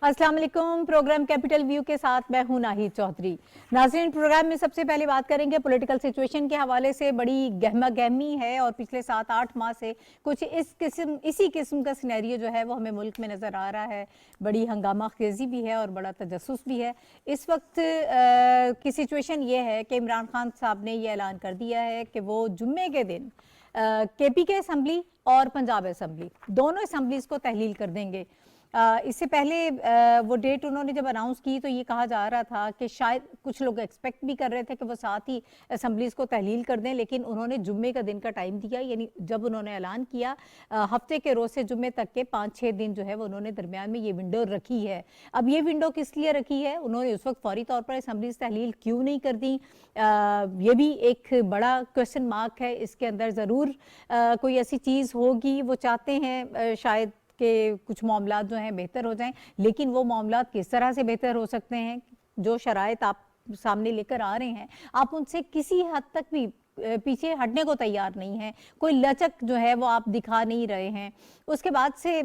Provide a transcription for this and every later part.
अस्सलाम वालेकुम। Programme capital view के साथ मैं हूं नाहिद चौधरी। नाज़रीन, प्रोग्राम में सबसे पहले बात करेंगे पॉलिटिकल सिचुएशन के हवाले से। बड़ी गहमा गहमी है और पिछले 7-8 माह से कुछ इसी किस्म का सिनेरियो जो है वो हमें मुल्क में नज़र आ रहा है। बड़ी हंगामा खेजी भी है और बड़ा तजस्सुस भी है। इस वक्त की सिचुएशन ये है कि इमरान खान साहब ने ये ऐलान कर दिया है कि वो जुम्मे के दिन केपी के असम्बली और पंजाब असम्बली दोनों असम्बलीज को तहलील कर देंगे। इससे पहले वो डेट उन्होंने जब अनाउंस की तो ये कहा जा रहा था कि शायद कुछ लोग एक्सपेक्ट भी कर रहे थे कि वो साथ ही असम्बलीज को तहलील कर दें, लेकिन उन्होंने जुम्मे का दिन का टाइम दिया। यानी जब उन्होंने ऐलान किया हफ्ते के रोज़ से जुम्मे तक के 5-6 दिन जो है वो उन्होंने दरमियान में ये विंडो रखी है। अब ये विंडो किस लिए रखी है, उन्होंने उस वक्त फौरी तौर पर असम्बलीज तहलील क्यों नहीं कर दी, ये भी एक बड़ा क्वेश्चन मार्क है। इसके अंदर ज़रूर कोई ऐसी चीज़ होगी, वो चाहते हैं शायद कि कुछ मामलात जो हैं बेहतर हो जाएं, लेकिन वो मामलात किस तरह से बेहतर हो सकते हैं? जो शराइत आप सामने लेकर आ रहे हैं, आप उनसे किसी हद तक भी पीछे हटने को तैयार नहीं है। कोई लचक जो है वो आप दिखा नहीं रहे हैं। उसके बाद से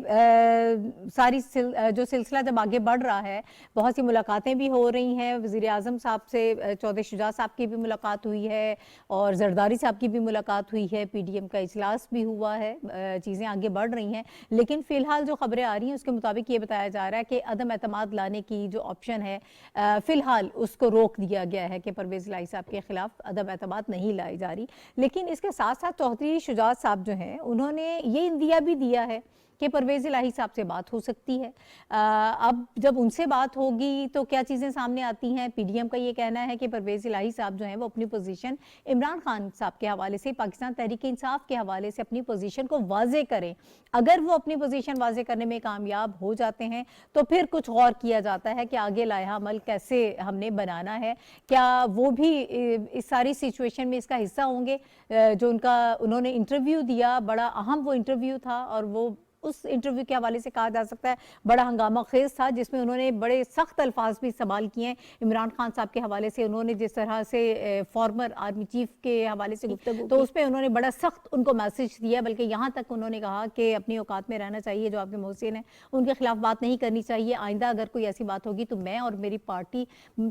जो सिलसिला जब आगे बढ़ रहा है, बहुत सी मुलाकातें भी हो रही हैं। वज़ीर आज़म साहब से चौधरी शुजा साहब की भी मुलाकात हुई है और जरदारी साहब की भी मुलाकात हुई है। PDM का इजलास भी हुआ है। चीज़ें आगे बढ़ रही हैं, लेकिन फ़िलहाल जो खबरें आ रही हैं उसके मुताबिक ये बताया जा रहा है कि अदम एतमाद लाने की जो ऑप्शन है फ़िलहाल उसको रोक दिया गया है कि परवेज़ इलाही साहब के खिलाफ अदम एतमाद नहीं लाई जारी। लेकिन इसके साथ साथ चौधरी शुजात साहब जो हैं उन्होंने ये इंदिया भी दिया है कि परवेज़ इलाही साहब से बात हो सकती है। अब जब उनसे बात होगी तो क्या चीज़ें सामने आती हैं। PDM का ये कहना है कि परवेज़ इलाही साहब जो हैं वो अपनी पोजीशन इमरान खान साहब के हवाले से, पाकिस्तान तहरीक इंसाफ के हवाले से अपनी पोजीशन को वाज़े करें। अगर वो अपनी पोजीशन वाज़े करने में कामयाब हो जाते हैं तो फिर कुछ गौर किया जाता है कि आगे लाया अमल कैसे हमने बनाना है। क्या वो भी इस सारी सिचुएशन में इसका हिस्सा होंगे? जो उन्होंने इंटरव्यू दिया, बड़ा अहम वो इंटरव्यू था और वो उस इंटरव्यू के हवाले से कहा जा सकता है बड़ा हंगामा खेज था, जिसमें उन्होंने बड़े सख्त अल्फाज भी इस्तेमाल किए हैं इमरान खान साहब के हवाले से। उन्होंने जिस तरह से फॉर्मर आर्मी चीफ के हवाले से गुफ्तगू तो उसमें उन्होंने बड़ा सख्त उनको मैसेज दिया, बल्कि यहाँ तक उन्होंने कहा कि अपनी औकात में रहना चाहिए। जो आपके मोहसिन हैं उनके खिलाफ बात नहीं करनी चाहिए। आइंदा अगर कोई ऐसी बात होगी तो मैं और मेरी पार्टी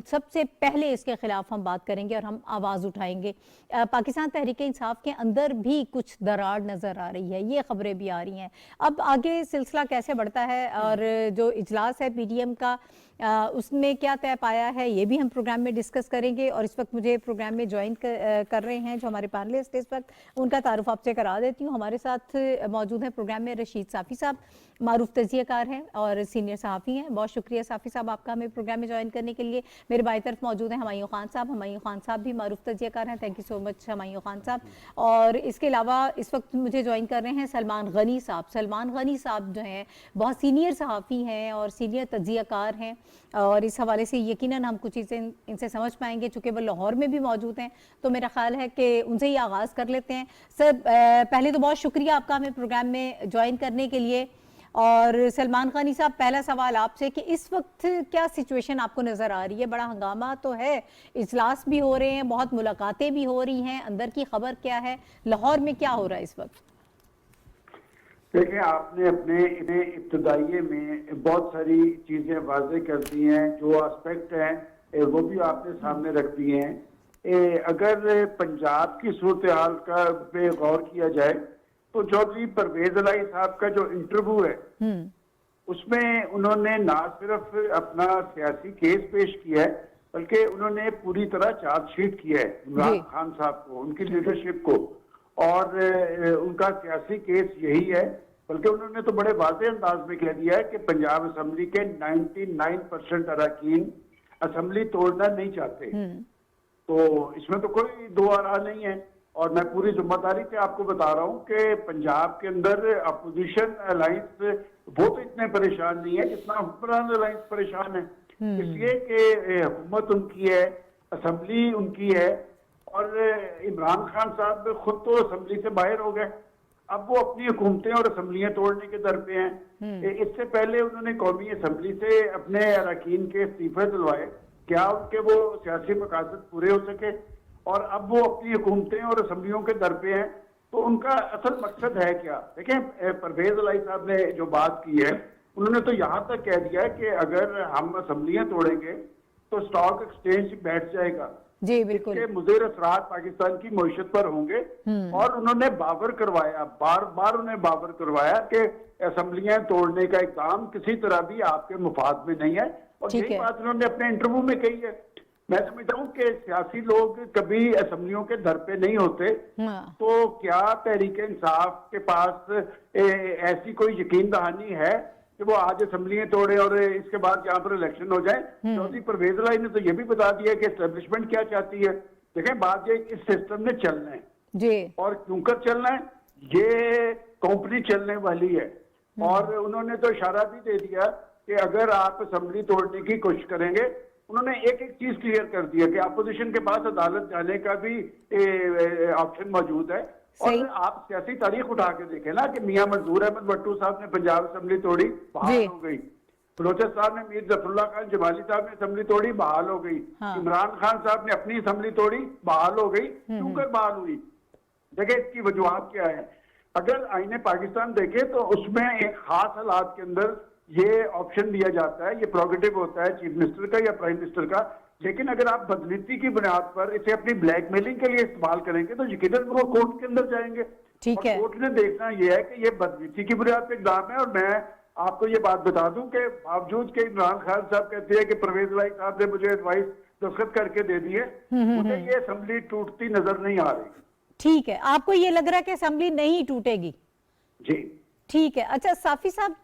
सबसे पहले इसके खिलाफ हम बात करेंगे और हम आवाज़ उठाएंगे। पाकिस्तान तहरीक इंसाफ के अंदर भी कुछ दरार नज़र आ रही है, ये खबरें भी आ रही हैं। अब आगे सिलसिला कैसे बढ़ता है और जो इजलास है PDM का उसमें क्या तय पाया है, ये भी हम प्रोग्राम में डिस्कस करेंगे। और इस वक्त मुझे प्रोग्राम में ज्वाइन कर रहे हैं जो हमारे पैनलिस्ट इस वक्त, उनका तारुफ आपसे करा देती हूँ। हमारे साथ मौजूद हैं प्रोग्राम में रशीद साफ़ी साहब, मारूफ तजियाकार हैं और सीनियर सहाफ़ी हैं। बहुत शुक्रिया साफ़ी साहब आपका हमें प्रोग्राम में ज्वाइन करने के लिए। मेरे बाई तरफ मौजूद हैं हुमायूं खान साहब। हुमायूं खान साहब भी मारूफ तजियाकार हैं। Thank you so much Humayun Khan साहब। और इसके अलावा इस वक्त मुझे ज्वाइन कर रहे हैं सलमान गनी साहब। सलमान गनी साहब जो हैं बहुत सीनियर सहाफ़ी हैं और सीनियर तजियाकार हैं और इस हवाले से यकीनन हम कुछ चीज़ें इनसे समझ पाएंगे। चूँकि वो लाहौर में भी मौजूद हैं तो मेरा ख्याल है कि उनसे ही आगाज़ कर लेते हैं। सर, पहले तो बहुत शुक्रिया आपका हमें प्रोग्राम में ज्वाइन करने के लिए। और सलमान खानी साहब, पहला सवाल आपसे कि इस वक्त क्या सिचुएशन आपको नज़र आ रही है? बड़ा हंगामा तो है, इजलास भी हो रहे हैं, बहुत मुलाकातें भी हो रही हैं, अंदर की खबर क्या है, लाहौर में क्या हो रहा है इस वक्त? देखिए, आपने अपने इन्हें इब्तदाइये में बहुत सारी चीज़ें वाज़े कर दी हैं। जो एस्पेक्ट हैं वो भी आपने सामने रख दिए हैं। अगर पंजाब की सूरत हाल का पे गौर किया जाए तो चौधरी परवेज इलाही साहब का जो इंटरव्यू है उसमें उन्होंने ना सिर्फ अपना सियासी केस पेश किया है, बल्कि उन्होंने पूरी तरह चार्जशीट किया है इमरान खान साहब को, उनकी लीडरशिप को। और उनका सियासी केस यही है, बल्कि उन्होंने तो बड़े वाज़ेह अंदाज में कह दिया है कि पंजाब असम्बली के 99% अरकान असम्बली तोड़ना नहीं चाहते। तो इसमें तो कोई दो आरा नहीं है। और मैं पूरी जिम्मेदारी से आपको बता रहा हूँ कि पंजाब के अंदर अपोजिशन अलायंस वो तो इतने परेशान नहीं है जितना हुक्मरान अलायंस परेशान है। इसलिए कि हुकूमत उनकी है, असम्बली उनकी है और इमरान खान साहब खुद तो असम्बली से बाहर हो गए। अब वो अपनी हुकूमतें और असम्बलियां तोड़ने के दर पे हैं। इससे पहले उन्होंने कौमी असम्बली से अपने अरकान के इस्तीफे दिलवाए, क्या उनके वो सियासी मकासद पूरे हो सके? और अब वो अपनी हुकूमतें और असम्बलियों के दर पे हैं। तो उनका असल मकसद है क्या? देखें, परवेज इलाही साहब ने जो बात की है उन्होंने तो यहाँ तक कह दिया है कि अगर हम असेंबलियां तोड़ेंगे तो स्टॉक एक्सचेंज बैठ जाएगा, जी बिल्कुल। इसके मुज़र असरात पाकिस्तान की मईशत पर होंगे। और उन्होंने बावर करवाया, बार बार उन्हें बावर करवाया कि असेंबलियां तोड़ने का इक़दाम किसी तरह भी आपके मुफाद में नहीं है। और ठीक यही है। बात उन्होंने अपने इंटरव्यू में कही है। मैं समझता हूँ कि सियासी लोग कभी असेंबलियों के दर पे नहीं होते, हाँ। तो क्या तहरीक इंसाफ के पास ऐसी कोई यकीन दहानी है कि वो आज असेंबलियां तोड़े और इसके बाद यहाँ पर इलेक्शन हो जाए? चौधरी परवेज लाई ने तो ये भी बता दिया कि एस्टेब्लिशमेंट क्या चाहती है। देखें, बात ये इस सिस्टम ने चलना है जी। और क्यों कर चलना है, ये कंपनी चलने वाली है। और उन्होंने तो इशारा भी दे दिया कि अगर आप असेंबली तोड़ने की कोशिश करेंगे, उन्होंने एक एक चीज क्लियर कर दिया कि अपोजिशन के पास अदालत जाने का भी ऑप्शन मौजूद है। सही। और आप सियासी तारीख उठा के देखें ना कि मियां मंजूर अहमद भट्टू साहब ने पंजाब असेंबली तोड़ी, बहाल जी। हो गई। बलोचिस्तान में मीर जफरुल्लाह खान जमाली साहब ने असेंबली तोड़ी, बहाल हो गई। हाँ। इमरान खान साहब ने अपनी असेंबली तोड़ी, बहाल हो गई। क्यों कर बहाल हुई? देखिए, इसकी वजूहत क्या है। अगर आईने पाकिस्तान देखे तो उसमें एक खास हालात के अंदर ये ऑप्शन दिया जाता है, ये प्रोगेटिव होता है चीफ मिनिस्टर का या प्राइम मिनिस्टर का। लेकिन अगर आप बदनीति की बुनियाद पर इसे अपनी ब्लैकमेलिंग के लिए इस्तेमाल करेंगे तो यकीनन वो कोर्ट के अंदर जाएंगे। ठीक और है। कोर्ट ने देखना यह है कि ये बदनीति की बुनियाद पर इक़दाम है। और मैं आपको ये बात बता दूं कि बावजूद के इमरान खान साहब कहते हैं कि परवेज लाई साहब ने मुझे एडवाइस दस्तखत करके दे दिए, मुझे ये असेंबली टूटती नजर नहीं आ रही। ठीक है, आपको ये लग रहा है कि असेंबली नहीं टूटेगी? जी ठीक है। अच्छा साफी साहब,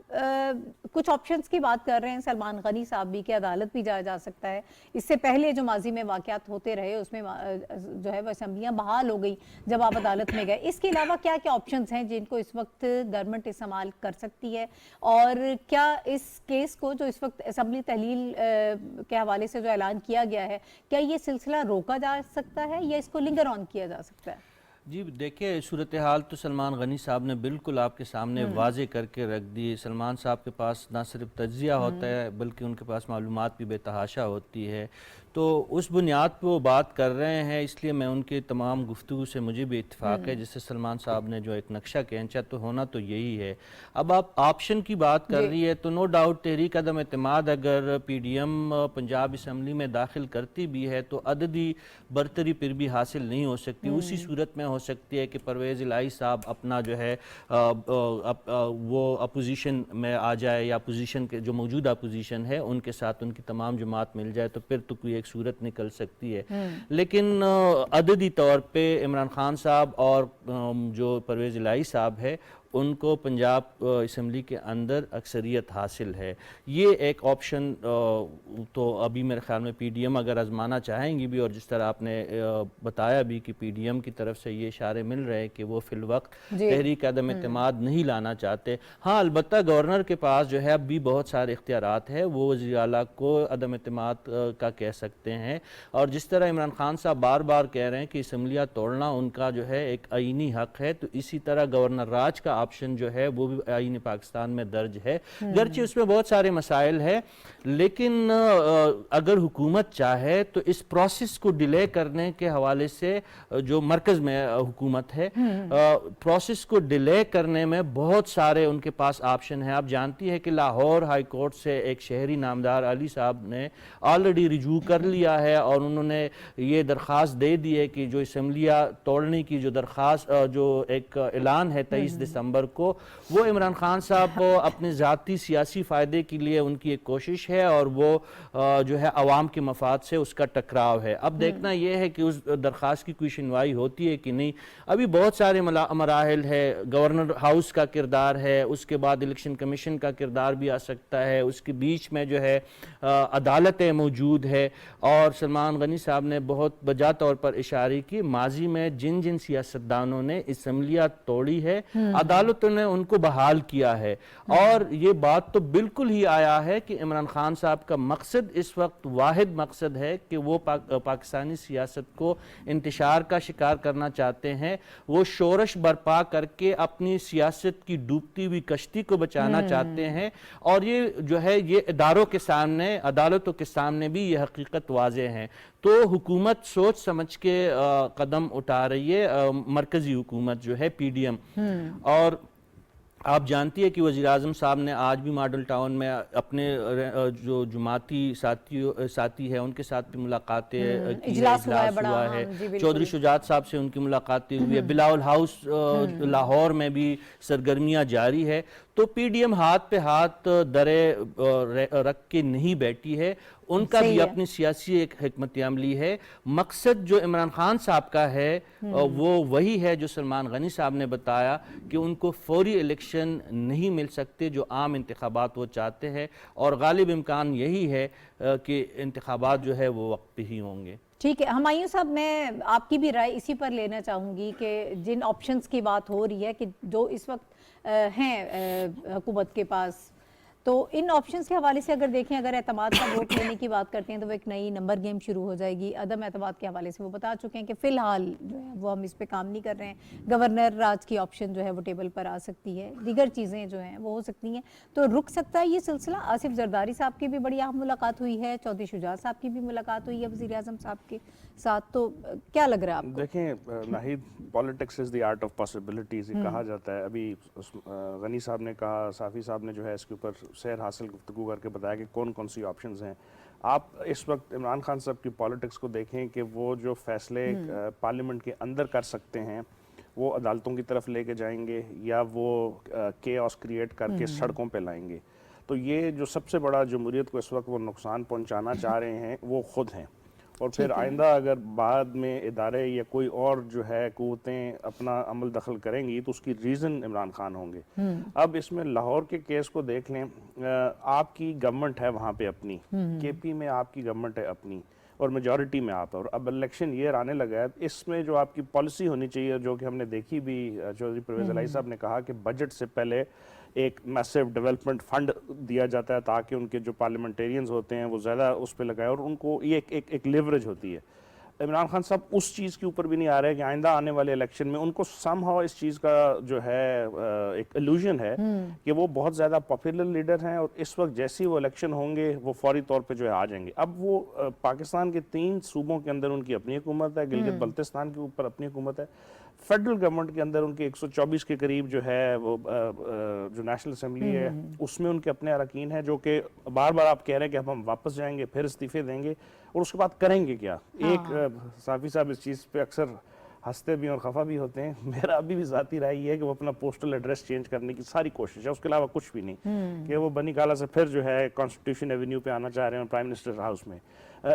कुछ ऑप्शंस की बात कर रहे हैं सलमान गनी साहब भी कि अदालत भी जाया जा सकता है। इससे पहले जो माजी में वाकयात होते रहे उसमें जो है वो असेंबलियां बहाल हो गई जब आप अदालत में गए। इसके अलावा क्या क्या ऑप्शंस हैं जिनको इस वक्त गवर्नमेंट इस्तेमाल कर सकती है, और क्या इस केस को जो इस वक्त असेंबली तहलील के हवाले से जो ऐलान किया गया है, क्या ये सिलसिला रोका जा सकता है या इसको लिंगर ऑन किया जा सकता है? जी देखिए, सूरत हाल तो सलमान गनी साहब ने बिल्कुल आपके सामने वाजे करके रख दी। सलमान साहब के पास ना सिर्फ तज्जिया होता है बल्कि उनके पास मालूमात भी बेतहाशा होती है। तो उस बुनियाद पर वो बात कर रहे हैं, इसलिए मैं उनके तमाम गुफ्तगू से मुझे भी इत्तेफाक है। जिससे सलमान साहब ने जो एक नक्शा खींचा तो होना तो यही है। अब आप ऑप्शन की बात कर रही है तो नो डाउट तहरीक अदम एतमाद अगर PDM पंजाब असम्बली में दाखिल करती भी है तो अददी बरतरी फिर भी हासिल नहीं हो सकती। उसी सूरत में हो सकती है कि परवेज़ इलाही साहब अपना जो है वो अपोजिशन में आ जाए, या अपोजिशन के जो मौजूदा अपोजिशन है उनके साथ उनकी तमाम जमात मिल जाए तो फिर तो कोई एक सूरत निकल सकती है। लेकिन अददी तौर पे इमरान खान साहब और जो परवेज़ इलाही साहब है उनको पंजाब असम्बली के अंदर अक्सरियत हासिल है। ये एक ऑप्शन तो अभी मेरे ख्याल में PDM अगर आजमाना चाहेंगी भी, और जिस तरह आपने बताया भी कि PDM की तरफ से ये इशारे मिल रहे हैं कि वो फिल वक्त तहरीक अदम एतमाद नहीं लाना चाहते। हाँ, अलबत्ता गवर्नर के पास जो है अब भी बहुत सारे इख्तियारात है, वो वज़ीर आला को अदम एतमाद का कह सकते हैं। और जिस तरह इमरान खान साहब बार बार कह रहे हैं कि असम्बलियाँ तोड़ना उनका जो है एक आईनी हक है, तो इसी तरह गवर्नर राज का ऑप्शन जो है वो भी आईन पाकिस्तान में दर्ज है। गर्चे उसमें बहुत सारे मसाइल है, लेकिन अगर हुकूमत चाहे तो इस प्रोसेस को डिले करने के हवाले से जो मरकज में हुकूमत है, प्रोसेस को डिले करने में बहुत सारे उनके पास ऑप्शन है। आप जानती है कि लाहौर हाई कोर्ट से एक शहरी नामदार अली साहब ने ऑलरेडी रिजू कर लिया है और उन्होंने ये दरख्वास्त दे दी है कि जो असम्बलियाँ तोड़ने की जो दरख्वास्त जो एक ऐलान है 23 दिसंबर को, वो इमरान खान साहब अपने ज़ाती सियासी फ़ायदे के लिए उनकी एक कोशिश है और वो जो है अवाम के मफाद से उसका टकराव है। अब देखना यह है कि उस दरख्वास्त की कोई सुनवाई होती है कि नहीं। अभी बहुत सारे मराहल है, गवर्नर हाउस का किरदार है, उसके बाद इलेक्शन कमीशन का किरदार भी आ सकता है, उसके बीच में जो है अदालतें मौजूद है। और सलमान गनी साहब ने बहुत वजह तौर पर इशारे की, माजी में जिन जिन सियासतदानों ने असम्बलियाँ तोड़ी है अदालतों ने उनको बहाल किया है। और ये बात तो बिल्कुल ही आया है कि इमरान खान साहब का मकसद इस वक्त वाहिद मकसद है कि वो पाकिस्तानी सियासत को इंतशार का शिकार करना चाहते हैं। वो शोरश बर्पा करके अपनी सियासत की डूबती हुई कश्ती को बचाना चाहते हैं। और ये जो है ये इदारों के सामने, अदालतों के सामने भी ये हकीकत वाज़े है। तो हुकूमत सोच समझ के कदम उठा रही है, मरकजी हुकूमत जो है PDM। और आप जानती है कि वज़ीर आज़म साहब ने आज भी मॉडल टाउन में अपने जो जुमाती साथी है उनके साथ भी मुलाकातें की है, इजलास हुआ है इजलास बड़ा, हुआ हाँ है। जी बिल्कुल। चौधरी शुजात साहब से उनकी मुलाकातें हुई है। बिलावल हाउस लाहौर में भी सरगर्मियां जारी है। तो पीडीएम हाथ पे हाथ दरे रख के नहीं बैठी है, उनका सही भी है। अपनी सियासी एक हिकमत अमली है। मकसद जो इमरान खान साहब का है वो वही है जो सलमान गनी साहब ने बताया कि उनको फौरी इलेक्शन नहीं मिल सकते, जो आम इंतखाबात वो चाहते हैं, और गालिब इम्कान यही है कि इंतखाबात जो है वो वक्त पे ही होंगे। ठीक है हुमायूं साहब, मैं आपकी भी राय इसी पर लेना चाहूँगी कि जिन ऑप्शंस की बात हो रही है कि जो इस वक्त हैं हुकूमत के पास, तो इन ऑप्शंस के हवाले से अगर देखें, अगर एतमाद का वोट लेने की बात करते हैं तो वो एक नई नंबर गेम शुरू हो जाएगी। अदम एतमाद के हवाले से वो बता चुके हैं कि फ़िलहाल जो है वो हम इस पे काम नहीं कर रहे हैं। गवर्नर राज की ऑप्शन जो है वो टेबल पर आ सकती है, दीगर चीज़ें जो हैं वो हो सकती हैं, तो रुक सकता है ये सिलसिला। आसिफ जरदारी साहब की भी बड़ी अहम मुलाकात हुई है, चौधरी शुजात साहब की भी मुलाकात हुई है वज़ीर आज़म साहब के साथ, तो क्या लग रहा है आपको? देखें Nahid, politics is the art of possibilities कहा जाता है। अभी गनी साहब ने कहा, साफ़ी साहब ने जो है इसके ऊपर सैर हासिल गुफ्तगू करके बताया कि कौन कौन सी ऑप्शंस हैं। आप इस वक्त इमरान खान साहब की पॉलिटिक्स को देखें कि वो जो फैसले पार्लियामेंट के अंदर कर सकते हैं वो अदालतों की तरफ लेके जाएंगे या वो केओस क्रिएट करके सड़कों पे लाएंगे। तो ये जो सबसे बड़ा जमहूरियत को इस वक्त वो नुकसान पहुंचाना चाह रहे हैं वो खुद हैं। और फिर आइंदा अगर बाद में इदारे या कोई और जो है कुव्वतें अपना अमल दखल करेंगी तो उसकी रीज़न इमरान खान होंगे। अब इसमें लाहौर के केस को देख लें, आपकी गवर्नमेंट है वहाँ पे अपनी, केपी में आपकी गवर्नमेंट है अपनी और मेजॉरिटी में आप है, और अब इलेक्शन ईयर आने लगा है। इसमें जो आपकी पॉलिसी होनी चाहिए, जो कि हमने देखी भी, चौधरी परवेज़ इलाही साहब ने कहा कि बजट से पहले एक मैसिव डेवलपमेंट फंड दिया जाता है ताकि उनके जो पार्लियामेंटेरियंस होते हैं वो ज़्यादा उस पर लगाए और उनको ये एक लेवरेज होती है। इमरान खान साहब उस चीज़ के ऊपर भी नहीं आ रहे कि आइंदा आने वाले इलेक्शन में उनको समहाउ इस चीज़ का जो है एक इल्यूजन है कि वो बहुत ज़्यादा पॉपुलर लीडर हैं और इस वक्त जैसे ही वो इलेक्शन होंगे वो फौरी तौर पे जो है आ जाएंगे। अब वो पाकिस्तान के 3 सूबों के अंदर उनकी अपनी हुकूमत है, गिलगित बल्तिस्तान के ऊपर अपनी हुकूमत है, फेडरल गवर्नमेंट के अंदर उनके 124 के करीब जो है वो जो नेशनल असेंबली है उसमें उनके अपने अरकान हैं जो कि बार बार आप कह रहे हैं कि अब हम वापस जाएंगे, फिर इस्तीफे देंगे, और उसके बाद करेंगे क्या। एक साफ़ी साहब इस चीज़ पे अक्सर हंसते भी और खफा भी होते हैं। मेरा अभी भी ज़ाती राय ये है कि वो अपना पोस्टल एड्रेस चेंज करने की सारी कोशिश है, उसके अलावा कुछ भी नहीं, कि वो बनी काला से फिर जो है कॉन्स्टिट्यूशन एवेन्यू पे आना चाह रहे हैं प्राइम मिनिस्टर हाउस में।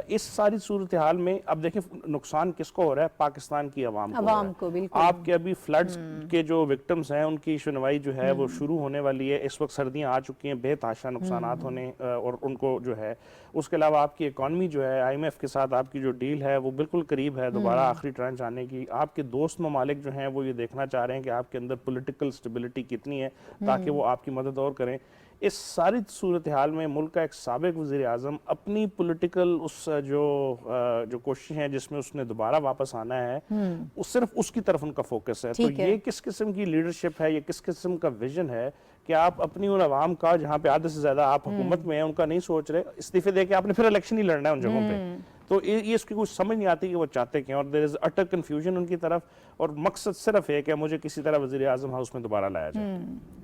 इस सारी सूरत हाल में अब देखें नुकसान किसको हो रहा है, पाकिस्तान की आवाम को बिल्कुल। आपके अभी फ्लड्स के जो विक्टिम्स हैं उनकी सुनवाई जो है वो शुरू होने वाली है। इस वक्त सर्दियां आ चुकी हैं, बेतहाशा नुकसानात होने और उनको जो है, उसके अलावा आपकी इकॉनमी जो है IMF के साथ आपकी जो डील है वो बिल्कुल करीब है दोबारा आखिरी ट्रांच आने की। आपके दोस्त ममालिक जो हैं वो ये देखना चाह रहे हैं कि आपके अंदर पॉलिटिकल स्टेबिलिटी कितनी है ताकि वो आपकी मदद और करें। इस सारी सूरत हाल में मुल्क का एक साबिक वज़ीर आज़म अपनी पॉलिटिकल उस जो कोशिश है जिसमें उसने दोबारा वापस आना है उस सिर्फ उसकी तरफ उनका फोकस है। तो ये किस किस्म की लीडरशिप है, ये किस किस्म का विजन है कि आप अपनी उन आवाम का जहाँ पे आधे से ज्यादा आप हुकूमत में हैं उनका नहीं सोच रहे, इस्तीफे दे के आपने फिर इलेक्शन ही लड़ना है उन जगहों पे। तो ये इसकी कुछ समझ नहीं आती कि वो चाहते क्या, और देयर इज अटर कंफ्यूजन उनकी तरफ, और मकसद सिर्फ है कि मुझे किसी तरह वज़ीर आज़म हाउस में दोबारा लाया जाए।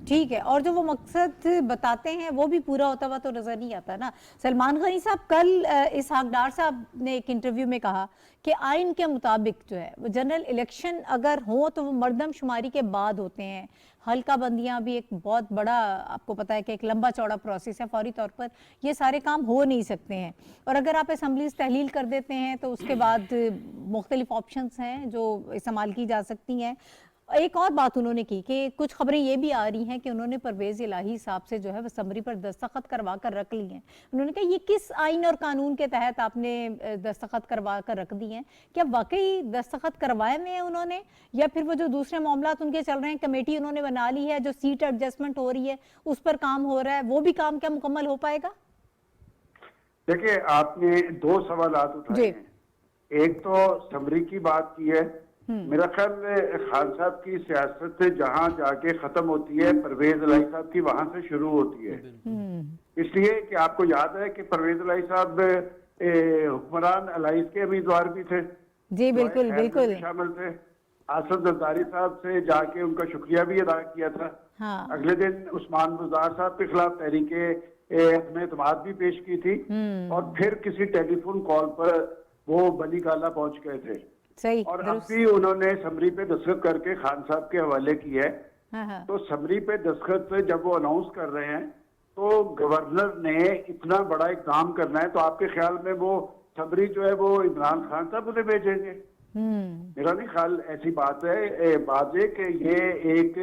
ठीक है, और जो वो मकसद बताते हैं वो भी पूरा होता हुआ तो नजर नहीं आता ना। सलमान गनी साहब कल इसहाक डार साहब ने एक इंटरव्यू में कहा कि आइन के मुताबिक जो है वो जनरल इलेक्शन अगर हो तो वो मर्दमशुमारी के बाद होते हैं। हल्का बंदियां भी एक बहुत बड़ा, आपको पता है कि एक लंबा चौड़ा प्रोसेस है, फौरी तौर पर ये सारे काम हो नहीं सकते हैं। और अगर आप असम्बलीज तहलील कर देते हैं तो उसके बाद मुख्तलिफ ऑप्शंस हैं जो इस्तेमाल की जा सकती हैं। एक और बात उन्होंने की कि कुछ खबरें ये भी आ रही हैं कि उन्होंने परवेज़ इलाही साहब से जो है वो समरी पर दस्तखत करवा कर रख ली हैं। उन्होंने कहा ये किस आइन और कानून के तहत आपने दस्तखत करवा कर रख दी हैं, क्या वाकई दस्तखत करवाए में है उन्होंने, या फिर वो जो दूसरे मामलात उनके चल रहे हैं, कमेटी उन्होंने बना ली है जो सीट एडजस्टमेंट हो रही है उस पर काम हो रहा है, वो भी काम क्या मुकम्मल हो पाएगा? देखिए, आपने दो सवाल उठाए हैं। एक तो समरी की बात की है, मेरा ख्याल खान साहब की सियासत जहां जाके खत्म होती है परवेज इलाही साहब की वहां से शुरू होती है। इसलिए कि आपको याद है कि परवेज इलाही साहब हुक्मरान अलाइस के उम्मीदवार भी थे, जी बिल्कुल बिल्कुल शामिल थे। आसिफ जरदारी साहब से जाके उनका शुक्रिया भी अदा किया था हाँ। अगले दिन उस्मान बुज़दार साहब के खिलाफ तहरीके अदम एतमाद भी पेश की थी, और फिर किसी टेलीफोन कॉल पर वो बनी गाला पहुंच गए थे। सही, और अब दुरुस्त। भी उन्होंने समरी पे दस्तखत करके खान साहब के हवाले की है। हाँ, हाँ। तो समरी पे दस्तखत से जब वो अनाउंस कर रहे हैं तो गवर्नर ने इतना बड़ा एक काम करना है, तो आपके ख्याल में वो समरी जो है वो इमरान खान साहब उन्हें भेजेंगे? मेरा नहीं ख्याल ऐसी बात है। बात है कि ये एक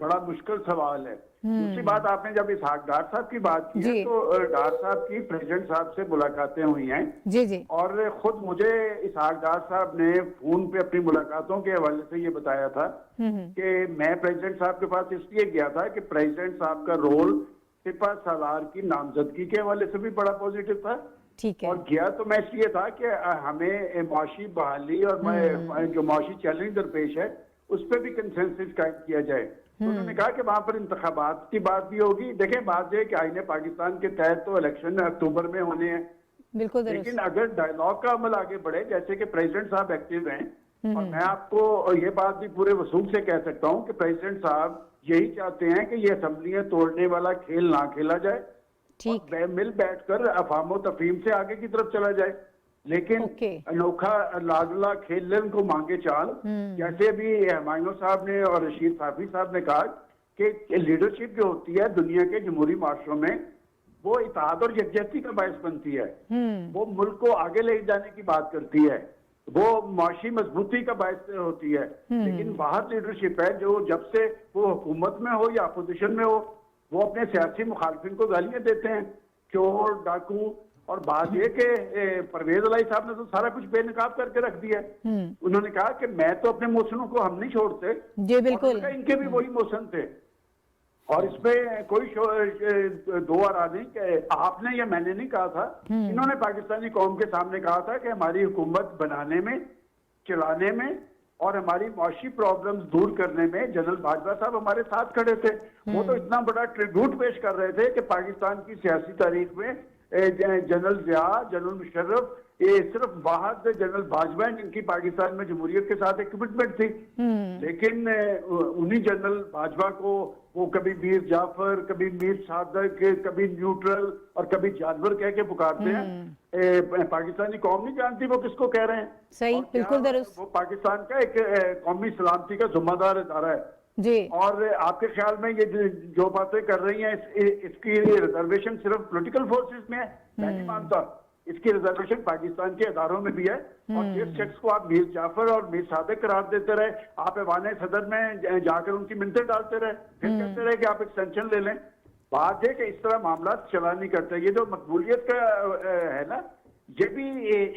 बड़ा मुश्किल सवाल है। दूसरी बात, आपने जब इसहाक डार साहब की बात की है, जी। तो डार साहब की प्रेसिडेंट साहब से मुलाकातें हुई हैं, जी, जी। और खुद मुझे इसहाक डार साहब ने फोन पे अपनी मुलाकातों के हवाले से ये बताया था कि मैं प्रेसिडेंट साहब के पास इसलिए गया था कि प्रेसिडेंट साहब का रोल सिपा सालार की नामजदगी के हवाले से भी बड़ा पॉजिटिव था। ठीक है। और गया तो मैं इसलिए था कि हमें मुआशी बहाली और जो मुआशी चैलेंज दरपेश है उस पर भी कंसेंसस कायम किया जाए। तो उन्होंने कहा कि वहां पर इंतखाबात की बात भी होगी। देखें, बात यह कि आईने पाकिस्तान के तहत तो इलेक्शन अक्टूबर में होने हैं, बिल्कुल दुरुस्त। लेकिन अगर डायलॉग का अमल आगे बढ़े, जैसे कि प्रेसिडेंट साहब एक्टिव हैं, और मैं आपको ये बात भी पूरे वसूल से कह सकता हूं कि प्रेसिडेंट साहब यही चाहते हैं कि ये असेंबलियां तोड़ने वाला खेल ना खेला जाए, ठीक। और मिल बैठकर अफाम तफहीम से आगे की तरफ चला जाए। लेकिन ओके। अनोखा लाडला खेलन को मांगे चाल, जैसे भी हुमायूं साहब ने और रशीद साफी साहब ने कहा कि लीडरशिप जो होती है दुनिया के जमहूरी माशरों में, वो इत्तेहाद और यकजहती का बायस बनती है। वो मुल्क को आगे ले जाने की बात करती है, वो माशी मजबूती का बायस होती है। लेकिन बाहर लीडरशिप है जो जब से वो हुकूमत में हो या अपोजिशन में हो, वो अपने सियासी मुखालफिन को गालियां देते हैं, चोर डाकू। और बात यह कि परवेज अलाई साहब ने तो सारा कुछ बेनकाब करके रख दिया। उन्होंने कहा कि मैं तो अपने मोशनों को हम नहीं छोड़ते। जी बिल्कुल। और इनके भी वही मोशन थे, और इसमें कोई दो आरा नहीं कि आपने या मैंने नहीं कहा था। इन्होंने पाकिस्तानी कौम के सामने कहा था कि हमारी हुकूमत बनाने में, चलाने में और हमारी मुआशी प्रॉब्लम्स दूर करने में जनरल बाजवा साहब हमारे साथ खड़े थे। वो तो इतना बड़ा ट्रिब्यूट पेश कर रहे थे कि पाकिस्तान की सियासी तारीख में जनरल जिया, जनरल मुशर्रफ, ये सिर्फ बाहर से जनरल बाजवा जिनकी पाकिस्तान में जमहूरियत के साथ एक कमिटमेंट थी। लेकिन उन्हीं जनरल बाजवा को वो कभी मीर जाफर, कभी मीर सादक, कभी न्यूट्रल और कभी जानवर कह के पुकारते हैं। पाकिस्तानी कौम नहीं जानती वो किसको कह रहे हैं। सही, बिल्कुल दुरुस्त। वो पाकिस्तान का एक कौमी सलामती का जिम्मेदार इदारा है जी। और आपके ख्याल में ये जो बातें कर रही हैं, इसकी रिजर्वेशन सिर्फ पॉलिटिकल फोर्सेस में है? मैं नहीं मानता। इसकी रिजर्वेशन पाकिस्तान के इदारों में भी है। और जिस शख्स को आप मीर जाफर और मीर सादिक करार देते रहे, आप ऐवान सदर में जाकर उनकी मिन्नतें डालते रहे, फिर कहते रहे कि आप एक्सटेंशन ले लें। बात है कि इस तरह मामला चला नहीं करते। ये जो मकबूलियत का है ना, ये भी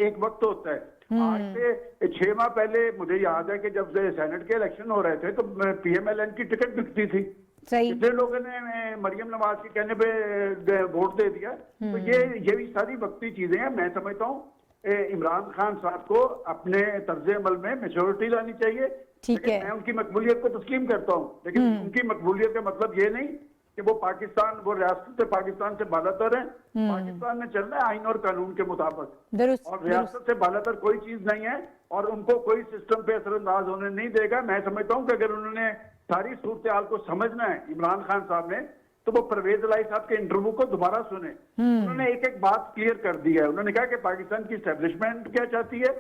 एक वक्त होता है। आज से 6 माह पहले मुझे याद है कि जब सेनेट के इलेक्शन हो रहे थे तो PMLN की टिकट बिकती थी। सही। कितने लोगों ने मरियम नवाज के कहने पे वोट दे दिया। तो ये भी सारी वक्ती चीजें हैं। मैं समझता हूँ इमरान खान साहब को अपने तर्ज अमल में मेच्योरिटी लानी चाहिए। ठीक है। मैं उनकी मकबूलियत को तस्लीम करता हूँ, लेकिन उनकी मकबूलियत का मतलब ये नहीं कि वो रियासत से पाकिस्तान से बालातर है। पाकिस्तान में चलना है आइन और कानून के मुताबिक, दुरुस्त। और रियासत से बालातर कोई चीज नहीं है और उनको कोई सिस्टम पे असरअंदाज होने नहीं देगा। मैं समझता हूँ कि अगर उन्होंने सारी सूरत हाल को समझना है इमरान खान साहब ने, तो वो परवेज अलाई साहब के इंटरव्यू को दोबारा सुने। उन्होंने एक एक बात क्लियर कर दी है। उन्होंने कहा कि पाकिस्तान की एस्टेब्लिशमेंट क्या चाहती है,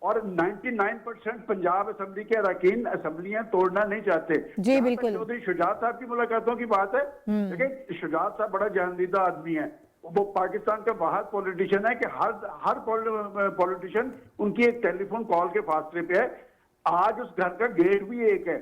और 99% पंजाब असेंबली के अरकान असेंबलियां तोड़ना नहीं चाहते। जी बिल्कुल। चौधरी शुजात साहब की मुलाकातों की बात है, देखिए शुजात साहब बड़ा जानदीदा आदमी है। वो पाकिस्तान का वाहिद पॉलिटिशियन है कि हर पॉलिटिशियन उनकी एक टेलीफोन कॉल के फासले पे है। आज उस घर का गेट भी एक है,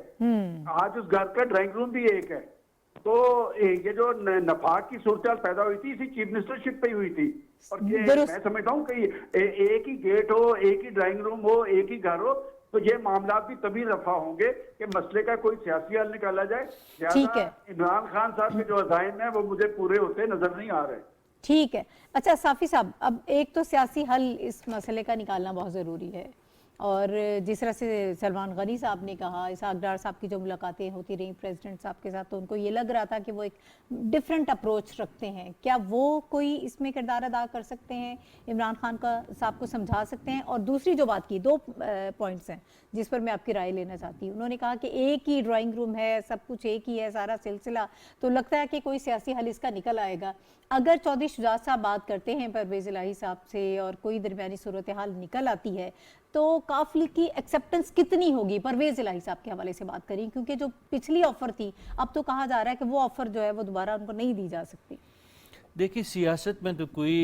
आज उस घर का ड्राइंग रूम भी एक है। तो ये जो नफाक की सूरत पैदा हुई थी, इसी चीफ मिनिस्टरशिप पे ही हुई थी। और मैं समझता हूँ कि एक ही गेट हो, एक ही ड्राइंग रूम हो, एक ही घर हो, तो ये मामला भी तभी रफा होंगे कि मसले का कोई सियासी हल निकाला जाए। ठीक है। इमरान खान साहब के जो अज़ाइम है वो मुझे पूरे होते नजर नहीं आ रहे। ठीक है। अच्छा साफी साहब, अब एक तो सियासी हल इस मसले का निकालना बहुत ज़रूरी है, और जिस तरह से सलमान गनी साहब ने कहा, इसहाक डार साहब की जो मुलाकातें होती रही प्रेसिडेंट साहब के साथ, तो उनको ये लग रहा था कि वो एक डिफरेंट अप्रोच रखते हैं। क्या वो कोई इसमें किरदार अदा कर सकते हैं, इमरान खान का साहब को समझा सकते हैं? और दूसरी जो बात की, 2 पॉइंट्स हैं जिस पर मैं आपकी राय लेना चाहती हूँ। उन्होंने कहा कि एक ही ड्राइंग रूम है, सब कुछ एक ही है, सारा सिलसिला, तो लगता है कि कोई सियासी हल इसका निकल आएगा। अगर चौधरी शुजात साहब बात करते हैं परवेज़ इलाही साहब से और कोई दरमियानी सूरत हाल निकल आती है, तो काफ लीग की एक्सेप्टेंस कितनी होगी? परवेज़ इलाही साहब के हवाले से बात करें, क्योंकि जो पिछली ऑफर थी, अब तो कहा जा रहा है कि वो ऑफर जो है वो दोबारा उनको नहीं दी जा सकती। देखिए, सियासत में तो कोई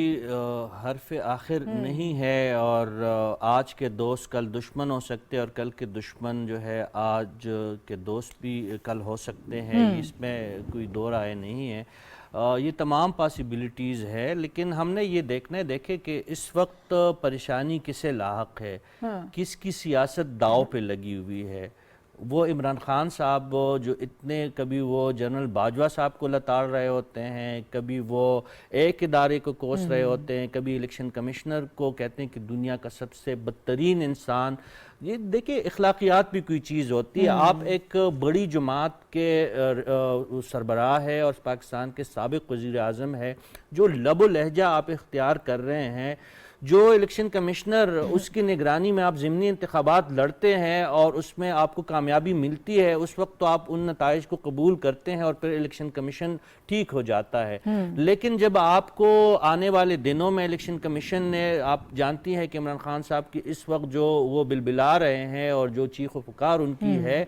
हर्फ आखिर नहीं है, और आज के दोस्त कल दुश्मन हो सकते हैं और कल के दुश्मन जो है आज के दोस्त भी कल हो सकते हैं, इसमें कोई दो राय नहीं है। ये तमाम पॉसिबिलिटीज़ है, लेकिन हमने ये देखना है, देखे कि इस वक्त परेशानी किसे लाहक है, किसकी सियासत दाव पे लगी हुई है। वो इमरान खान साहब जो इतने, कभी वो जनरल बाजवा साहब को लताड़ रहे होते हैं, कभी वो एक इदारे को कोस रहे होते हैं, कभी इलेक्शन कमिश्नर को कहते हैं कि दुनिया का सबसे बदतरीन इंसान। ये देखिए, इखलाकियात भी कोई चीज़ होती है। आप एक बड़ी जमात के सरबराह है और पाकिस्तान के साबिक वज़ीर आज़म है, जो लबो लहजा आप इख्तियार कर रहे हैं, जो इलेक्शन कमिश्नर, उसकी निगरानी में आप ज़िमनी इंतखाबात लड़ते हैं और उसमें आपको कामयाबी मिलती है, उस वक्त तो आप उन नताइज को कबूल करते हैं और फिर इलेक्शन कमीशन ठीक हो जाता है। लेकिन जब आपको आने वाले दिनों में इलेक्शन कमीशन ने, आप जानती हैं कि इमरान खान साहब की इस वक्त जो वो बिलबिला रहे हैं और जो चीख व पुकार उनकी है,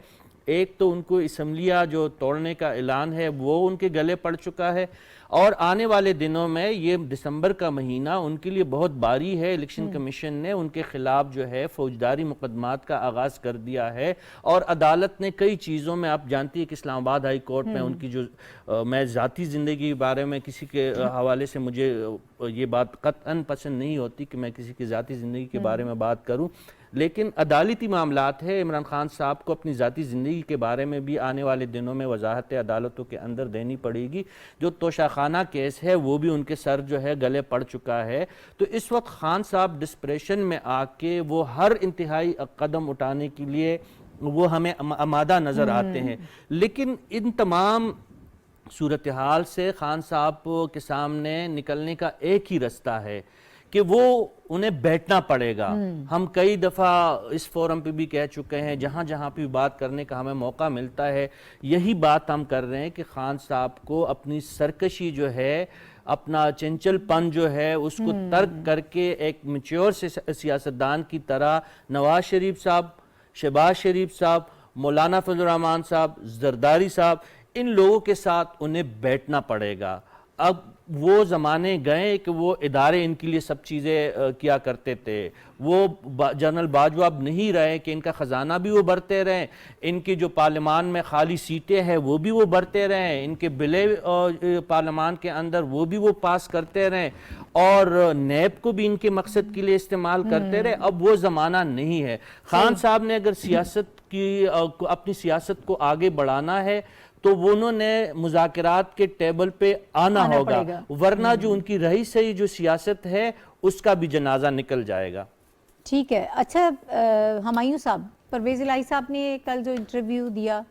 एक तो उनको असम्बलियाँ जो तोड़ने का ऐलान है वो उनके गले पड़ चुका है, और आने वाले दिनों में ये दिसंबर का महीना उनके लिए बहुत भारी है। इलेक्शन कमीशन ने उनके खिलाफ जो है फौजदारी मुकदमात का आगाज़ कर दिया है, और अदालत ने कई चीज़ों में, आप जानती है कि इस्लामाबाद हाई कोर्ट में उनकी जो मैं ज़ाती ज़िंदगी के बारे में किसी के हवाले से मुझे ये बात कतअन पसंद नहीं होती कि मैं किसी की ज़ाती ज़िंदगी के बारे में बात करूँ, लेकिन अदालती मामलात है। इमरान खान साहब को अपनी ज़ाती ज़िंदगी के बारे में भी आने वाले दिनों में वजाहत अदालतों के अंदर देनी पड़ेगी। जो तोशाखाना केस है वो भी उनके सर जो है गले पड़ चुका है। तो इस वक्त खान साहब डिस्प्रेशन में आके वो हर इंतहाई कदम उठाने के लिए वो हमें आमादा नज़र आते हैं। लेकिन इन तमाम सूरत हाल से खान साहब के सामने निकलने का एक ही रास्ता है कि वो उन्हें बैठना पड़ेगा। हम कई दफ़ा इस फोरम पे भी कह चुके हैं, जहाँ जहाँ पे बात करने का हमें मौका मिलता है, यही बात हम कर रहे हैं कि खान साहब को अपनी सरकशी जो है, अपना चंचलपन जो है, उसको तर्क करके एक मैच्योर सियासतदान की तरह नवाज शरीफ साहब, शहबाज शरीफ साहब, मौलाना फजल रहमान साहब, जरदारी साहब, इन लोगों के साथ उन्हें बैठना पड़ेगा। अब वो ज़माने गए कि वो इदारे इनके लिए सब चीज़ें किया करते थे। वो जनरल बाजवा अब नहीं रहे कि इनका ख़जाना भी वो भरते रहें, इनकी जो पार्लियामान में खाली सीटें हैं वो भी वो भरते रहें, इनके बिले पार्लियामान के अंदर वो भी वो पास करते रहें, और नैब को भी इनके मकसद के लिए इस्तेमाल करते रहे। अब वो ज़माना नहीं है। खान साहब ने अगर सियासत की अपनी सियासत को आगे बढ़ाना है तो वो उन्होंने मुज़ाकरात के टेबल पे आना होगा, वरना जो उनकी रही सही जो सियासत है उसका भी जनाजा निकल जाएगा। ठीक है। अच्छा, हुमायूं साहब, परवेज़ इलाही साहब ने कल जो इंटरव्यू दिया,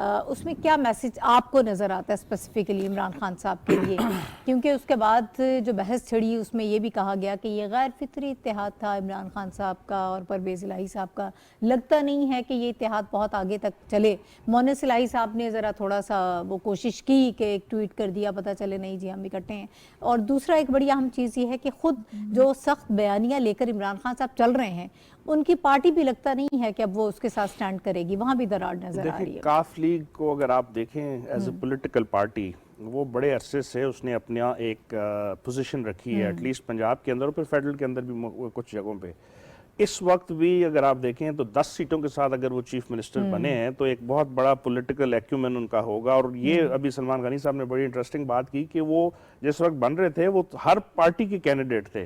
उसमें क्या मैसेज आपको नज़र आता है स्पेसिफिकली इमरान खान साहब के लिए? क्योंकि उसके बाद जो बहस छिड़ी उसमें ये भी कहा गया कि ये गैर फितरी इत्तेहाद था इमरान खान साहब का और परवेज़ इलाही साहब का। लगता नहीं है कि ये इत्तेहाद बहुत आगे तक चले। मोनिस इलाही साहब ने ज़रा थोड़ा सा वो कोशिश की कि एक ट्वीट कर दिया, पता चले नहीं जी हम इकट्ठे हैं। और दूसरा एक बड़ी अहम चीज़ ये है कि ख़ुद जो सख्त बयानियाँ लेकर इमरान खान साहब चल रहे हैं, उनकी पार्टी भी लगता नहीं है कि अब वो उसके साथ स्टैंड करेगी, वहाँ भी दरार नजर आ रही है। काफ लीग को अगर आप देखें एज ए पॉलिटिकल पार्टी, वो बड़े अरसे से उसने अपना एक पोजीशन रखी है, एटलीस्ट पंजाब के अंदर और फिर फेडरल के अंदर भी कुछ जगहों पे। इस वक्त भी अगर आप देखें तो 10 सीटों के साथ अगर वो चीफ मिनिस्टर बने हैं तो एक बहुत बड़ा पॉलिटिकल एक्यूमेन उनका होगा। और ये अभी सलमान गनी साहब ने बड़ी इंटरेस्टिंग बात की कि वो जिस वक्त बन रहे थे वो हर पार्टी के कैंडिडेट थे,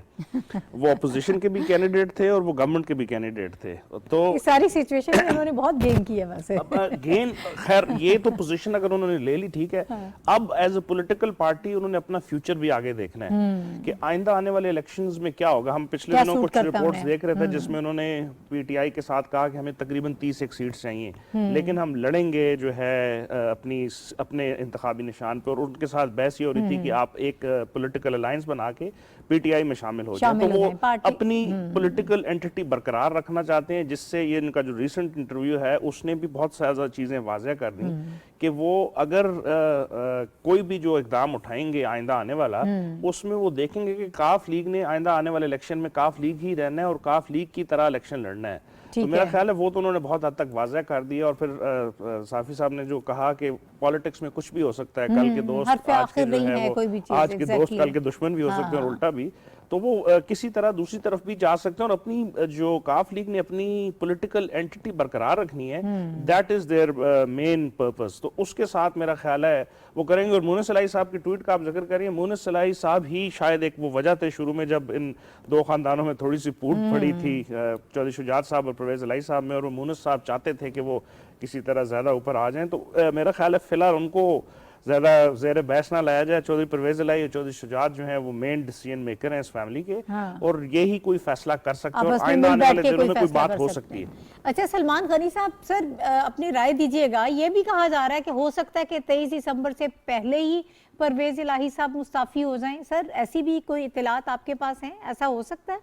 वो अपोजिशन के भी कैंडिडेट थे और वो गवर्नमेंट के भी कैंडिडेट थे। तो इस सारी सिचुएशन में उन्होंने बहुत गेन किया वैसे। गेन, खैर ये तो पोजीशन अगर उन्होंने ले ली ठीक है। अब एज ए पॉलिटिकल पार्टी उन्होंने अपना फ्यूचर भी आगे देखना है कि आइंदा आने वाले इलेक्शंस में क्या होगा। हम पिछले दिनों कुछ रिपोर्ट्स देख रहे थे जिसमें उन्होंने पीटीआई के साथ कहा कि हमें तकरीबन 31 सीट्स चाहिए, लेकिन हम लड़ेंगे जो है अपने इंतखाबी निशान पर, और उनके साथ बहस ये हो रही थी कि आप एक पॉलिटिकल अलायंस बना के पीटीआई में शामिल हो जाए। तो वो अपनी पॉलिटिकल एंटिटी बरकरार रखना चाहते हैं, जिससे ये इनका जो रिसेंट इंटरव्यू है उसने भी बहुत ज़्यादा चीज़ें वाज़ेह कर दी कि वो अगर कोई भी जो इकदाम उठाएंगे आइंदा आने वाला, उसमें वो देखेंगे कि काफ लीग ने आइंदा आने वाले इलेक्शन में काफ लीग ही रहना है और काफ लीग की तरह इलेक्शन लड़ना है। तो मेरा ख्याल है वो तो उन्होंने बहुत हद तक वाज़ेह कर दिया। और फिर साफी साहब ने जो कहा कि पॉलिटिक्स में कुछ भी हो सकता है, कल के दोस्त आज के जो है वो आज के दोस्त कल के दुश्मन भी हो सकते हैं और उल्टा भी, तो वो किसी तरह दूसरी तरफ भी जा सकते हैं और अपनी जो काफ लीग ने अपनी पॉलिटिकल एंटिटी बरकरार रखनी है, that is their main purpose. तो उसके साथ मेरा ख्याल है वो करेंगे। और मुनिस सलाई साहब की ट्वीट का आप जिक्र करिए, मुनिस सलाई साहब ही शायद एक वो वजह थे शुरू में जब इन दो खानदानों में थोड़ी सी फूट पड़ी थी चौधरी शुजात साहब और परवेज इलाही साहब में, और वो मुनिस साहब चाहते थे कि वो किसी तरह ज्यादा ऊपर आ जाएं। तो मेरा ख्याल है फिलहाल उनको ज्यादा ज़ेर बहस ना लाया जाए। चौधरी परवेज इलाही और चौधरी शुजात जो हैं वो मेन डिसीजन मेकर हैं इस फैमिली के, और यही कोई फैसला कर सकते हैं और आइंदा आने वाले दिनों में कोई बात हो सकती है। अच्छा, सलमान गनी साहब सर अपनी राय दीजिएगा। ये भी कहा जा रहा है कि हो सकता है कि 23 दिसंबर से पहले ही परवेज इलाही साहब मुस्ताफी हो जाएं। सर ऐसी भी कोई इत्तलात आपके पास हैं, ऐसा हो सकता है?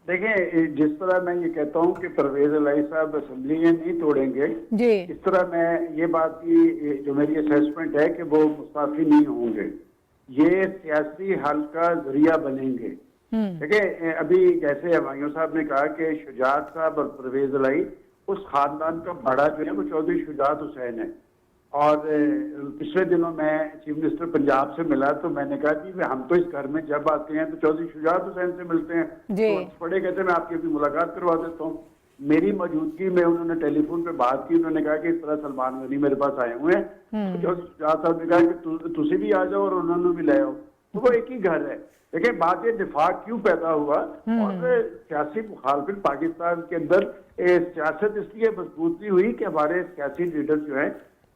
देखिए, जिस तरह मैं ये कहता हूँ कि परवेज इलाही साहब असेंबली नहीं तोड़ेंगे, इस तरह मैं ये बात की जो मेरी असेसमेंट है कि वो मुस्ताफी नहीं होंगे, ये सियासी हल का जरिया बनेंगे। देखिए, अभी जैसे हमायूं साहब ने कहा कि शुजात साहब और परवेज इलाही उस खानदान का बड़ा जो है वो चौधरी शुजात हुसैन है। और पिछले दिनों मैं चीफ मिनिस्टर पंजाब से मिला तो मैंने कहा कि हम तो इस घर में जब आते हैं तो चौधरी शुजात हुसैन से मिलते हैं, तो बड़े कहते मैं आपकी भी मुलाकात करवा देता हूँ। मेरी मौजूदगी में उन्होंने टेलीफोन पे बात की, उन्होंने कहा कि इस तरह सलमान गनी मेरे पास आए हुए हैं, तो चौधरी शुजात साहब ने कहा कि तुसी भी आ जाओ और उन्होंने भी ले आओ, तो वो एक ही घर है। देखिए, बात ये निफाक क्यों पैदा हुआ और सियासी मुखालफिन पाकिस्तान के अंदर सियासत इसलिए मजबूत नहीं हुई कि हमारे सियासी लीडर जो है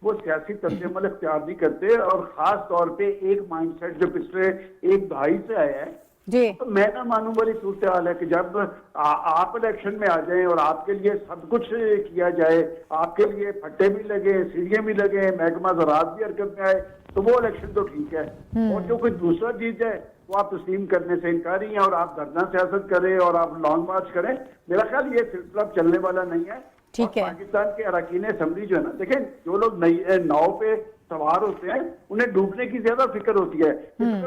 वो सियासी तर्जुमा इख्तियार नहीं करते, और खास तौर पे एक माइंडसेट जो पिछले एक दहाई से आया है जी। तो मैं ना मानूं वाली सूरत हाल है कि जब आप इलेक्शन में आ जाएं और आपके लिए सब कुछ किया जाए, आपके लिए फट्टे भी लगे, सीढ़ियां भी लगे, महकमा ज़राअत भी हरकत में आए, तो वो इलेक्शन तो ठीक है। और जो कोई दूसरा जीत जाए वो आप तस्लीम करने से इनकारी हैं और आप धरना सियासत करें और आप लॉन्ग मार्च करें। मेरा ख्याल ये सिलसिला चलने वाला नहीं है। ठीक है। पाकिस्तान के अरकान असेंबली जो है ना, देखें जो लोग नाव पे सवार होते हैं उन्हें डूबने की ज्यादा फिक्र होती है।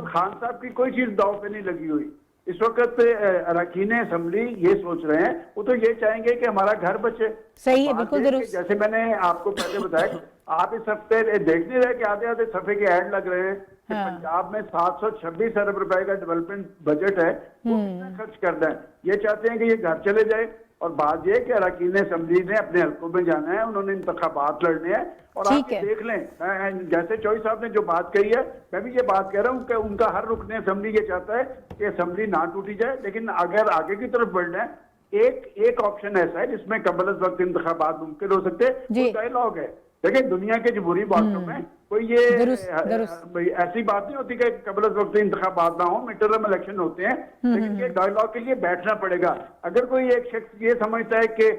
खान साहब की कोई चीज दाव पे नहीं लगी हुई। इस वक्त अरकान असेंबली ये सोच रहे हैं, वो तो ये चाहेंगे कि हमारा घर बचे। सही है, बिल्कुल दुरुस्त। जैसे मैंने आपको पहले बताया, आप इस हफ्ते देख नहीं रहे कि आधे आधे सफे के ऐड लग रहे हैं कि पंजाब में 726 अरब रुपए का डेवलपमेंट बजट है, वो कितना खर्च करना है। ये चाहते हैं कि ये घर चले जाए। और बात यह कि अरकान असेंबली ने अपने हल्कों में जाना है, उन्होंने इंतखाबात लड़ने हैं। और आप देख लें, जैसे चौधरी साहब ने जो बात कही है, मैं भी ये बात कह रहा हूँ कि उनका हर रुकने असेंबली ये चाहता है कि असेंबली ना टूटी जाए, लेकिन अगर आगे की तरफ बढ़ना है एक ऑप्शन ऐसा है जिसमें कबल वक्त इंतखाबात मुमकिन हो सकते हैं, डायलॉग है। देखिए, दुनिया के जमहूरी बातों में कोई ये ऐसी बात नहीं होती कि कबल वक्त इंतखाबात ना हो, मिड टर्म इलेक्शन होते हैं, लेकिन ये डायलॉग के लिए बैठना पड़ेगा। अगर कोई एक शख्स ये समझता है कि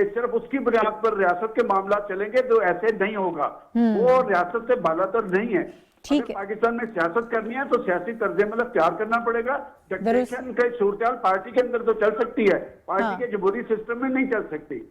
सिर्फ उसकी बुनियाद पर रियासत के मामला चलेंगे तो ऐसे नहीं होगा, वो रियासत से बालातर नहीं है। अगर पाकिस्तान में सियासत करनी है तो सियासी तर्जुमा इख्तियार करना पड़ेगा। डिक्टेशन की सूरत पार्टी के अंदर तो चल सकती है, पार्टी के जमहूरी सिस्टम में नहीं चल सकती।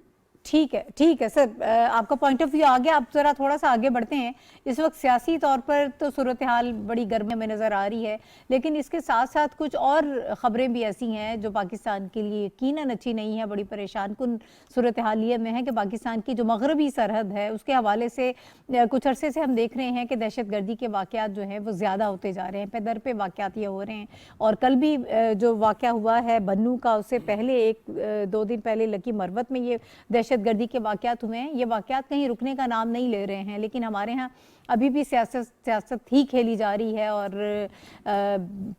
ठीक है सर, आपका पॉइंट ऑफ व्यू आ गया। आप जरा थोड़ा सा आगे बढ़ते हैं। इस वक्त सियासी तौर पर तो सूरत हाल बड़ी गर्मी में नज़र आ रही है, लेकिन इसके साथ साथ कुछ और ख़बरें भी ऐसी हैं जो पाकिस्तान के लिए यकीनन अच्छी नहीं है। बड़ी परेशान कुन सूरत हाल ये में है कि पाकिस्तान की जो मगरबी सरहद है उसके हवाले से कुछ अरसे से हम देख रहे हैं कि दहशत गर्दी के वाक़यात जो हैं वो ज़्यादा होते जा रहे हैं, पे दर पे वाक़यात ये हो रहे हैं। और कल भी जो वाक़या हुआ है बन्नू का, उससे पहले 1-2 दिन पहले लकी मरवत में ये दहशत गर्दी के वाक़यात हुए हैं। ये वाक़यात कहीं रुकने का नाम नहीं ले रहे हैं, लेकिन हमारे यहाँ अभी भी सियासत ही खेली जा रही है और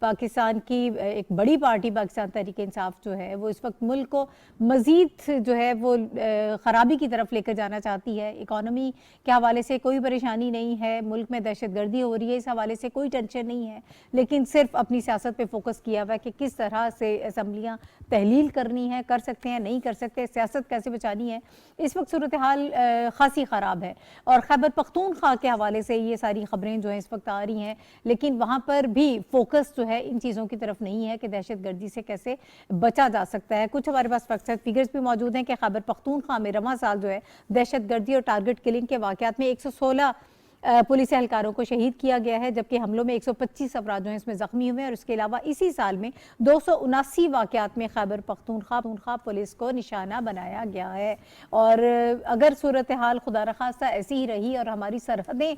पाकिस्तान की एक बड़ी पार्टी पाकिस्तान तहरीक इंसाफ जो है वो इस वक्त मुल्क को मज़ीद जो है वो ख़राबी की तरफ लेकर जाना चाहती है। इकॉनमी के हवाले से कोई परेशानी नहीं है, मुल्क में दहशतगर्दी हो रही है, इस हवाले से कोई टेंशन नहीं है, लेकिन सिर्फ अपनी सियासत पे फोकस किया हुआ है कि किस तरह से असम्बलियाँ तहलील करनी है, कर सकते हैं नहीं कर सकते, सियासत कैसे बचानी है। इस वक्त सूरत हाल खासी ख़राब है और खैबर पख्तूनख्वा के हवाले से ये सारी खबरें जो हैं इस वक्त आ रही हैं, लेकिन वहाँ पर भी फोकस जो है इन चीज़ों की तरफ नहीं है कि दहशतगर्दी से कैसे बचा जा सकता है। कुछ हमारे पास फिगर्स भी मौजूद हैं कि खैबर पख्तूनख्वा में रवां साल जो है दहशतगर्दी और टारगेट किलिंग के वाक़यात में 116 पुलिस एहलकारों को शहीद किया गया है, जबकि हमलों में 125 अफराद जो हैं इसमें ज़ख्मी हुए हैं और इसके अलावा इसी साल में 279 वाक़यात में खैबर पख्तूनख्वा पुलिस को निशाना बनाया गया है। और अगर सूरत हाल खुदा न खास्ता ऐसी ही रही और हमारी सरहदें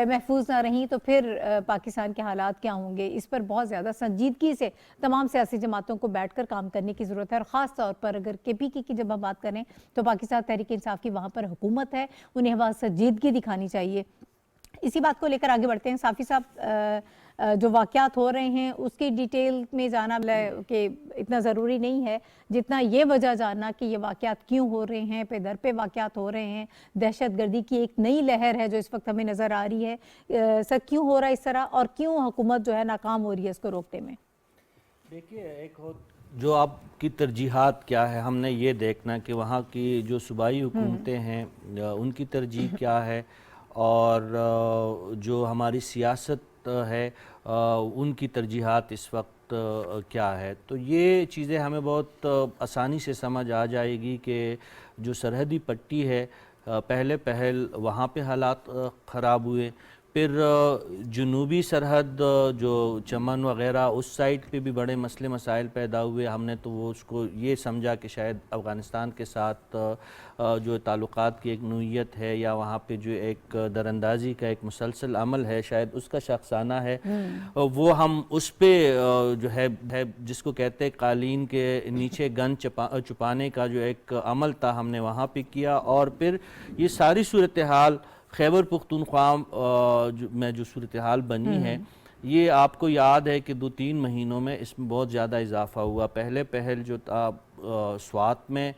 महफूज ना रहीं तो फिर पाकिस्तान के हालात क्या होंगे, इस पर बहुत ज़्यादा संजीदगी से तमाम सियासी जमातों को बैठ कर काम करने की ज़रूरत है। और ख़ास तौर पर अगर KPK की जब हम बात करें तो पाकिस्तान तहरीक इंसाफ की वहाँ पर हुकूमत है, उन्हें वहाँ संजीदगी दिखानी चाहिए। इसी बात को लेकर आगे बढ़ते हैं। साफ़ी साहब, जो वाक़यात हो रहे हैं उसकी डिटेल में जाना कि इतना ज़रूरी नहीं है जितना ये वजह जानना कि ये वाक़यात क्यों हो रहे हैं, पे दर पे वाक़यात हो रहे हैं। दहशतगर्दी की एक नई लहर है जो इस वक्त हमें नज़र आ रही है। सर क्यों हो रहा है इस तरह और क्यों हुकूमत जो है नाकाम हो रही है इसको रोकने में? देखिए, एक जो आपकी तरजीहात क्या है, हमने ये देखना कि वहाँ की जो सूबाई हुकूमतें हैं उनकी तरजीह क्या है और जो हमारी सियासत है उनकी तरजीहात इस वक्त क्या है। तो ये चीज़ें हमें बहुत आसानी से समझ आ जाएगी कि जो सरहदी पट्टी है पहल वहाँ पे हालात ख़राब हुए, फिर जुनूबी सरहद जो चमन वग़ैरह उस साइड पे भी बड़े मसले मसाइल पैदा हुए। हमने तो वो उसको ये समझा कि शायद अफ़गानिस्तान के साथ जो ताल्लुक़ात की एक नोयत है या वहाँ पे जो एक दरअंदाज़ी का एक मुसलसल अमल है शायद उसका शख्साना है, वो हम उस पर जो है जिसको कहते हैं कालीन के नीचे गन छुपाने का जो एक अमल था हमने वहाँ पे किया। और फिर ये सारी सूरत हाल खैबर पख्तूनख्वा में जो सूरत हाल बनी है, ये आपको याद है कि 2-3 महीनों में इसमें बहुत ज़्यादा इजाफा हुआ। पहल जो था स्वात में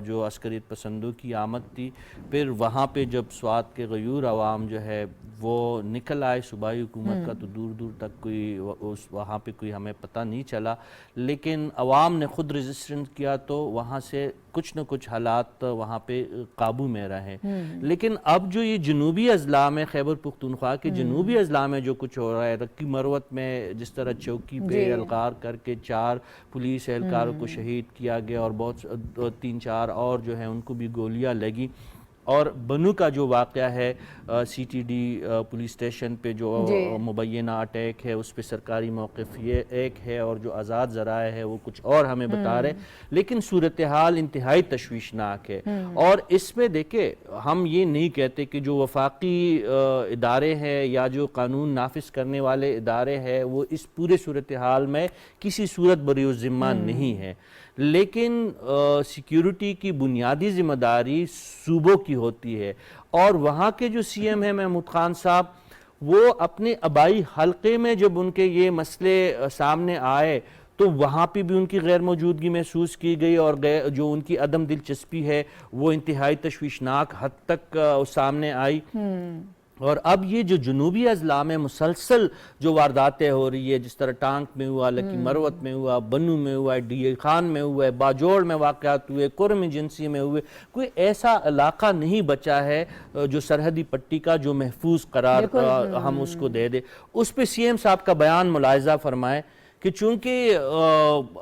जो अस्करियत पसंदों की आमद थी, फिर वहाँ पे जब स्वात के गयूर अवाम जो है वो निकल आए सूबाई हुकूमत का, तो दूर दूर तक कोई उस वहाँ पे कोई हमें पता नहीं चला, लेकिन अवाम ने ख़ुद रेजिस्टेंस किया तो वहाँ से कुछ न कुछ हालात वहाँ पे काबू में रहे। लेकिन अब जो ये जनूबी अजला में खैबर पख्तूनख्वा के जनूबी अजला में जो कुछ हो रहा है, रक्की मरवत में जिस तरह चौकी पे एहलकार करके 4 पुलिस एहलकारों को शहीद किया गया और बहुत 3-4 और जो है उनको भी गोलियां लगी, और बनू का जो वाक़या है CTD पुलिस स्टेशन पे जो मुबैना अटैक है उस पे सरकारी मौक़िफ़ ये एक है और जो आज़ाद ज़राए है वो कुछ और हमें बता रहे, लेकिन सूरत हाल इंतहाई तशवीशनाक है। और इसमें देखिए, हम ये नहीं कहते कि जो वफाकी इदारे हैं या जो कानून नाफिज करने वाले इदारे हैं वो इस पूरे सूरत हाल में किसी सूरत बरी ज़िम्मा नहीं है, लेकिन सिक्योरिटी की बुनियादी ज़िम्मेदारी सूबों की होती है। और वहाँ के जो CM हैं महमूद खान साहब, वो अपने आबाई हलके में जब उनके ये मसले सामने आए तो वहाँ पे भी उनकी गैर मौजूदगी महसूस की गई और जो उनकी अदम दिलचस्पी है वो इंतहाई तशवीशनाक हद तक सामने आई। और अब ये जो जनूबी अजला में मुसलसल जो वारदातें हो रही है, जिस तरह टांक में हुआ, लकी मरवत में हुआ, बनू में हुआ, DA खान में हुआ है, बाजोड़ में वाक़यात हुए, कुरम एजेंसी में हुए, कोई ऐसा इलाका नहीं बचा है जो सरहदी पट्टी का जो महफूज करार हम उसको दे दे। उस पर CM साहब का बयान मुलाहिज़ा फरमाए कि चूँकि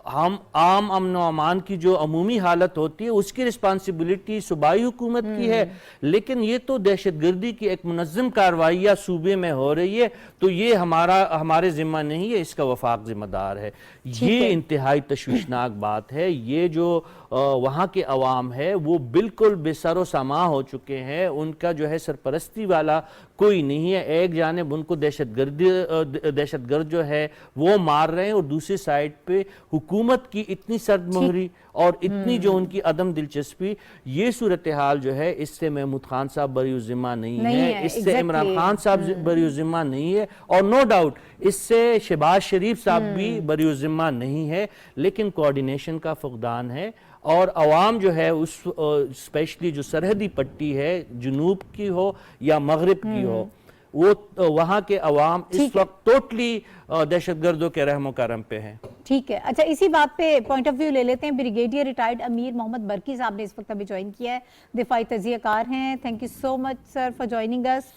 हम आम अमन व अमान की जो अमूमी हालत होती है उसकी रिस्पॉन्सिबिलिटी सूबाई हुकूमत की है, लेकिन ये तो दहशतगर्दी की एक मुनज़्ज़म कार्रवाइयाँ सूबे में हो रही है तो ये हमारे ज़िम्मा नहीं है, इसका वफाक ज़िम्मेदार है। ये इंतहाई तशवीशनाक बात है। ये जो वहाँ के अवाम है वो बिल्कुल बेसरो सामा हो चुके हैं, उनका जो है सरपरस्ती वाला कोई नहीं है। एक जानिब उनको दहशतगर्द जो है वो मार रहे हैं, और दूसरी साइड पे हुकूमत की इतनी सर्दमोहरी और इतनी जो उनकी अदम दिलचस्पी, ये सूरत हाल जो है इससे महमूद खान साहब बरी ज़िम्मा नहीं है, इससे इमरान खान साहब बरी ज़िम्मा नहीं है, और नो डाउट इससे शहबाज शरीफ साहब भी बरी ज़िम्मा नहीं है, लेकिन कोऑर्डिनेशन का फुकदान है। और अवाम जो है उस स्पेशली जो सरहदी पट्टी है, जुनूब की हो या मगरिब की हो, वो वहाँ के अवाम इस वक्त टोटली दहशतगर्दों के रहमो करम पे हैं। ठीक है, अच्छा इसी बात पे पॉइंट ऑफ व्यू ले लेते हैं। ब्रिगेडियर रिटायर्ड अमीर मोहम्मद बरकी साहब ने इस वक्त अभी ज्वाइन किया है, दिफाई तजियाकार हैं। Thank you so much sir for joining us.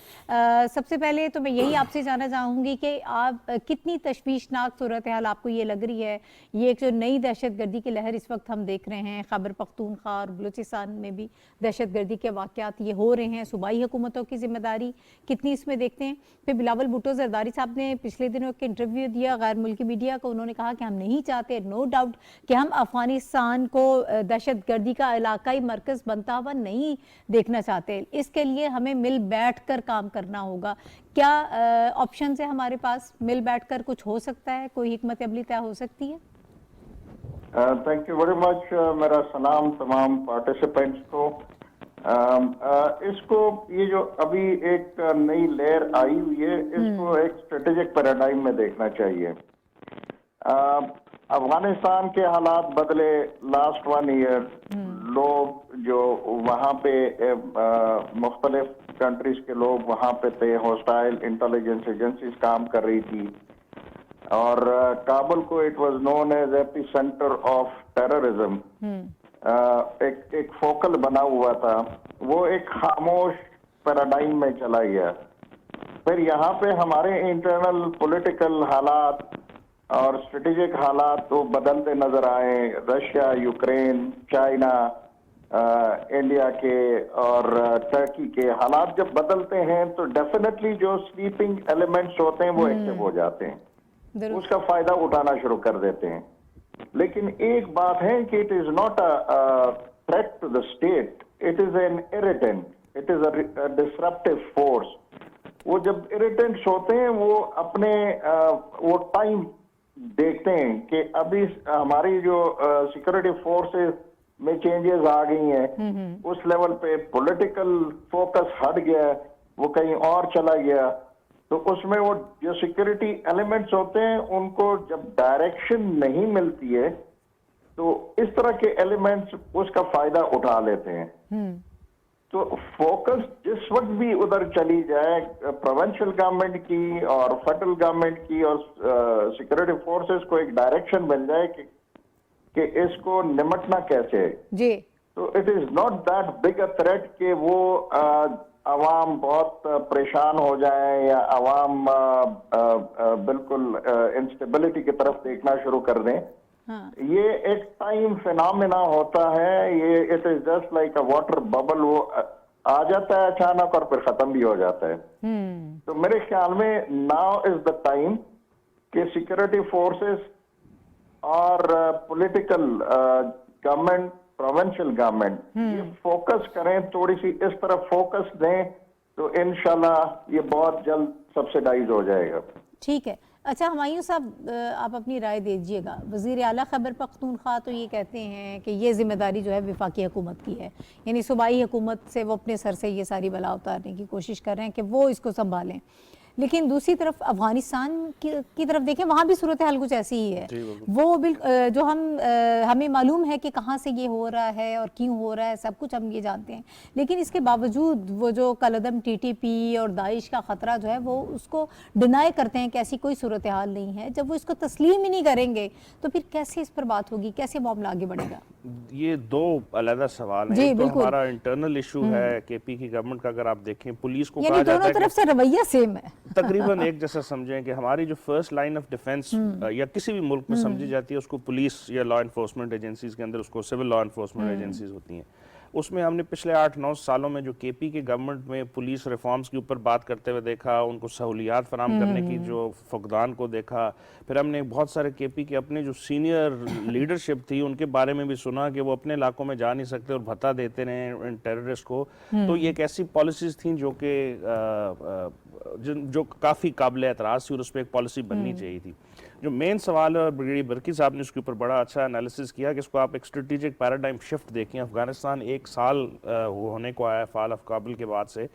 सबसे पहले तो मैं यही आपसे जानना चाहूँगी कि आप कितनी तशवीशनाक सूरत हाल आपको ये लग रही है, ये एक जो नई दहशतगर्दी की लहर इस वक्त हम देख रहे हैं, खैबर पख्तूनख्वा और बलूचिस्तान में भी दहशतगर्दी के वाक़यात ये हो रहे हैं, सूबाई हुकूमतों की जिम्मेदारी कितनी इसमें देखते हैं। फिर बिलावल भुट्टो जरदारी साहब ने पिछले दिनों एक इंटरव्यू दिया गैर मुल्की मीडिया को, उन्होंने कहा कि हम नहीं चाहते, नो डाउट कि हम अफगानिस्तान को दहशतगर्दी का इलाकाई मरकज बनता हुआ नहीं देखना चाहते, इसके लिए हमें मिल बैठ कर काम करना होगा। क्या ऑप्शन है हमारे पास, मिल बैठ कर कुछ हो सकता है, कोई हिकमत अमली तय हो सकती है? Thank you very much. मेरा सलाम तमाम पार्टिसिपेंट्स को। इसको ये जो अभी एक नई लेयर आई हुई है, इसको एक स्ट्रेटेजिक पैराडाइम में देखना चाहिए। अफगानिस्तान के हालात बदले लास्ट 1 ईयर। लोग जो वहाँ पे मुख्तलिफ कंट्रीज के लोग वहाँ पे थे, हॉस्टाइल इंटेलिजेंस एजेंसीज काम कर रही थी, और काबुल को it was known as epicentre of terrorism, एक फोकल बना हुआ था। वो एक खामोश पैराडाइम में चला गया। फिर यहाँ पे हमारे इंटरनल पॉलिटिकल हालात और स्ट्रेटेजिक हालात तो बदलते नजर आए। रशिया, यूक्रेन, चाइना, इंडिया के और टर्की के हालात जब बदलते हैं तो डेफिनेटली जो स्लीपिंग एलिमेंट्स होते हैं वो एक्टिव हो जाते हैं, उसका फायदा उठाना शुरू कर देते हैं। लेकिन एक बात है कि it is not a threat to the state, it is an irritant, it is a disruptive force. वो जब इरिटेंट्स होते हैं वो अपने वो टाइम देखते हैं कि अभी हमारी जो सिक्योरिटी फोर्सेस में चेंजेस आ गई हैं, उस लेवल पे पॉलिटिकल फोकस हट गया, वो कहीं और चला गया, तो उसमें वो जो सिक्योरिटी एलिमेंट्स होते हैं उनको जब डायरेक्शन नहीं मिलती है तो इस तरह के एलिमेंट्स उसका फायदा उठा लेते हैं। तो फोकस जिस वक्त भी उधर चली जाए, प्रोविंशियल गवर्नमेंट की और फेडरल गवर्नमेंट की और सिक्योरिटी फोर्सेस को एक डायरेक्शन मिल जाए कि इसको निमटना कैसे है जी, तो it is not that big a threat कि वो अवाम बहुत परेशान हो जाए या अवाम बिल्कुल इंस्टेबिलिटी की तरफ देखना शुरू कर दें। ये एक टाइम फिनोमेना होता है, ये it is just like a water bubble, वो आ जाता है अचानक और फिर खत्म भी हो जाता है। तो मेरे ख्याल में नाउ इज द टाइम कि सिक्योरिटी फोर्सेस और पॉलिटिकल गवर्नमेंट, प्रोविंशियल गवर्नमेंट ये फोकस करें, थोड़ी सी इस तरफ फोकस दें तो इंशाल्लाह ये बहुत जल्द सब्सिडाइज हो जाएगा। ठीक है। अच्छा हुमायूं साहब, आप अपनी राय दीजिएगा। वज़ीर आला खैबर पख्तूनख्वा तो ये कहते हैं कि ये जिम्मेदारी जो है वफाकी हुकूमत की है, यानी सूबाई हुकूमत से वो अपने सर से ये सारी बला उतारने की कोशिश कर रहे हैं कि वो इसको संभालें। लेकिन दूसरी तरफ अफगानिस्तान की तरफ देखें, वहाँ भी सूरत हाल कुछ ऐसी ही है। वो जो हमें मालूम है कि कहाँ से ये हो रहा है और क्यों हो रहा है, सब कुछ हम ये जानते हैं, लेकिन इसके बावजूद वो जो कलदम टीटीपी और दाइश का ख़तरा जो है वो उसको डिनाई करते हैं कि ऐसी कोई सूरत हाल नहीं है। जब वो इसको तस्लीम ही नहीं करेंगे तो फिर कैसे इस पर बात होगी, कैसे मामला आगे बढ़ेगा? ये दो अलग सवाल है। एक तो हमारा इंटरनल इशू है केपी की गवर्नमेंट का, अगर आप देखें पुलिस को कहा जाता है दोनों तरफ से रवैया सेम है, तकरीबन एक जैसा समझें कि हमारी जो फर्स्ट लाइन ऑफ डिफेंस या किसी भी मुल्क में समझी जाती है उसको पुलिस या लॉ एनफोर्समेंट एजेंसीज के अंदर उसको सिविल लॉ एनफोर्समेंट एजेंसीज होती हैं। उसमें हमने पिछले 8-9 सालों में जो केपी के गवर्नमेंट में पुलिस रिफॉर्म्स के ऊपर बात करते हुए देखा, उनको सहूलियात फराहम करने की जो फुकदान को देखा, फिर हमने बहुत सारे केपी के अपने जो सीनियर लीडरशिप थी उनके बारे में भी सुना कि वो अपने इलाकों में जा नहीं सकते और भत्ता देते रहे टेररिस्ट को। तो ये एक ऐसी पॉलिसीज थी जो कि जो काफ़ी काबिल एतराज़ थी और उस पर एक पॉलिसी बननी चाहिए थी। जो मेन सवाल है, और ब्रिगेडियर बरकी साहब ने उसके ऊपर बड़ा अच्छा एनालिसिस किया कि इसको आप एक स्ट्रेटेजिक पैराडाइम शिफ्ट देखें। अफगानिस्तान 1 साल होने को आया है फाल ऑफ काबुल के बाद से,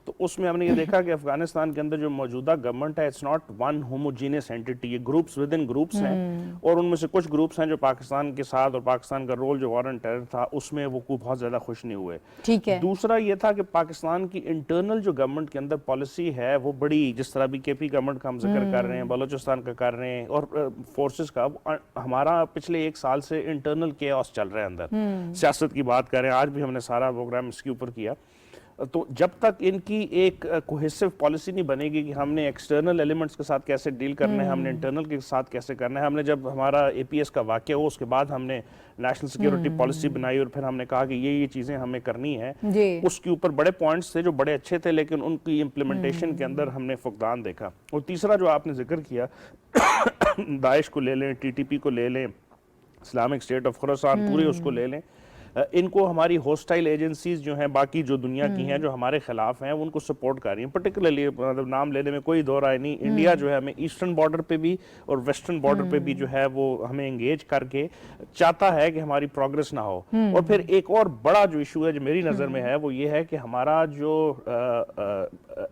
तो उसमें हमने ये देखा कि अफगानिस्तान के अंदर जो मौजूदा गवर्नमेंट है, it's not one homogeneous entity, ये ग्रुप्स विद इन ग्रुप्स हैं, और उनमें से कुछ ग्रुप्स हैं जो पाकिस्तान के साथ, और पाकिस्तान का रोल जो वॉर ऑन टेरर था उसमें वो बहुत ज़्यादा खुश नहीं हुए। ठीक है। दूसरा ये था कि पाकिस्तान की इंटरनल जो गवर्नमेंट के अंदर पॉलिसी है वो बड़ी, जिस तरह भी केपी गवर्नमेंट का हम जिक्र कर रहे हैं, बलोचिस्तान का कर रहे हैं, और फोर्सेस का, हमारा पिछले 1 साल से इंटरनल केओस चल रहा है अंदर। सियासत की बात करें, आज भी हमने सारा प्रोग्राम इसके ऊपर किया। तो जब तक इनकी एक कोहेसिव पॉलिसी नहीं बनेगी कि हमने एक्सटर्नल एलिमेंट्स के साथ कैसे डील करना है, हमने इंटरनल के साथ कैसे करना है, हमने जब हमारा एपीएस का वाकया हो उसके बाद हमने नेशनल सिक्योरिटी पॉलिसी बनाई और फिर हमने कहा कि ये चीज़ें हमें करनी है। उसके ऊपर बड़े पॉइंट्स थे जो बड़े अच्छे थे, लेकिन उनकी इम्प्लीमेंटेशन के अंदर हमने फुकदान देखा। और तीसरा जो आपने जिक्र किया, दाइश को ले लें, टीटीपी को ले लें, इस्लामिक स्टेट ऑफ खुरासान पूरे उसको ले लें, इनको हमारी होस्टाइल एजेंसीज जो हैं बाकी जो दुनिया की हैं जो हमारे खिलाफ हैं उनको सपोर्ट कर रही हैं। पर्टिकुलरली मतलब नाम लेने में कोई दो राय नहीं, इंडिया जो है हमें ईस्टर्न बॉर्डर पे भी और वेस्टर्न बॉर्डर पे भी जो है वो हमें एंगेज करके चाहता है कि हमारी प्रोग्रेस ना हो। और फिर एक और बड़ा जो इशू है जो मेरी नज़र में है वो ये है कि हमारा जो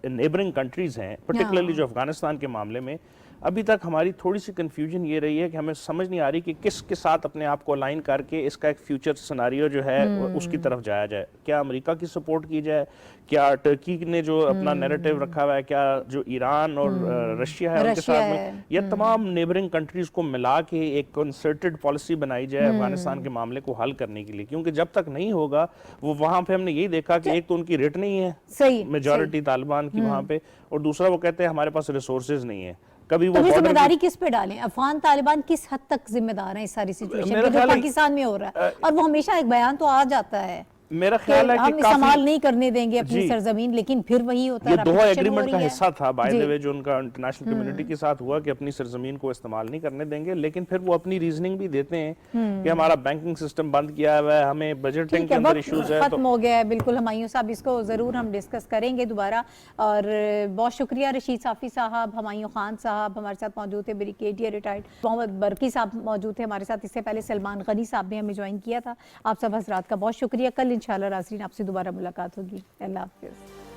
नेबरिंग कंट्रीज हैं, पर्टिकुलरली जो अफगानिस्तान के मामले में अभी तक हमारी थोड़ी सी कंफ्यूजन ये रही है कि हमें समझ नहीं आ रही कि किसके साथ अपने आप को अलाइन करके इसका एक फ्यूचर सिनेरियो जो है उसकी तरफ जाया जाए। क्या अमेरिका की सपोर्ट की जाए, क्या टर्की ने जो अपना नैरेटिव रखा हुआ है, क्या जो ईरान और रशिया है उनके साथ में, या तमाम नेबरिंग कंट्रीज को मिला के एक कंसर्टेड पॉलिसी बनाई जाए अफगानिस्तान के मामले को हल करने के लिए। क्योंकि जब तक नहीं होगा वो, वहां पे हमने यही देखा कि एक तो उनकी रेट नहीं है मेजॉरिटी तालिबान की वहां पे, और दूसरा वो कहते हैं हमारे पास रिसोर्सेज नहीं है। कभी वो जिम्मेदारी किस पे डालें? अफगान तालिबान किस हद तक जिम्मेदार हैं इस सारी सिचुएशन के जो पाकिस्तान में हो रहा है? और वो हमेशा एक बयान तो आ जाता है, मेरा ख्याल है कि हम इस्तेमाल नहीं करने देंगे अपनी सरजमीन, लेकिन फिर वही होता है। ये दोहा एग्रीमेंट का हिस्सा था बाय द वे जो उनका इंटरनेशनल कम्युनिटी के साथ हुआ कि अपनी सरजमीन को इस्तेमाल नहीं करने देंगे, लेकिन फिर वो अपनी रीजनिंग भी देते हैं कि हमारा बैंकिंग सिस्टम बंद किया हुआ है, हमें बजटिंग के अंदर इश्यूज है। खत्म हो गया है बिल्कुल हुमायूं साहब, इसको जरूर हम डिस्कस करेंगे दोबारा। और बहुत शुक्रिया रशीद साफी साहब, हुमायूं खान साहब हमारे साथ मौजूद थे, ब्रिगेडियर रिटायर्ड मोहम्मद बरकी साहब मौजूद थे हमारे साथ, इससे पहले सलमान गनी साहब ने हमें ज्वाइन किया था। आप सब हजरात का बहुत शुक्रिया। कल इंशाल्लाह नाज़रीन आपसे दोबारा मुलाकात होगी। अल्लाह हाफ़िज़।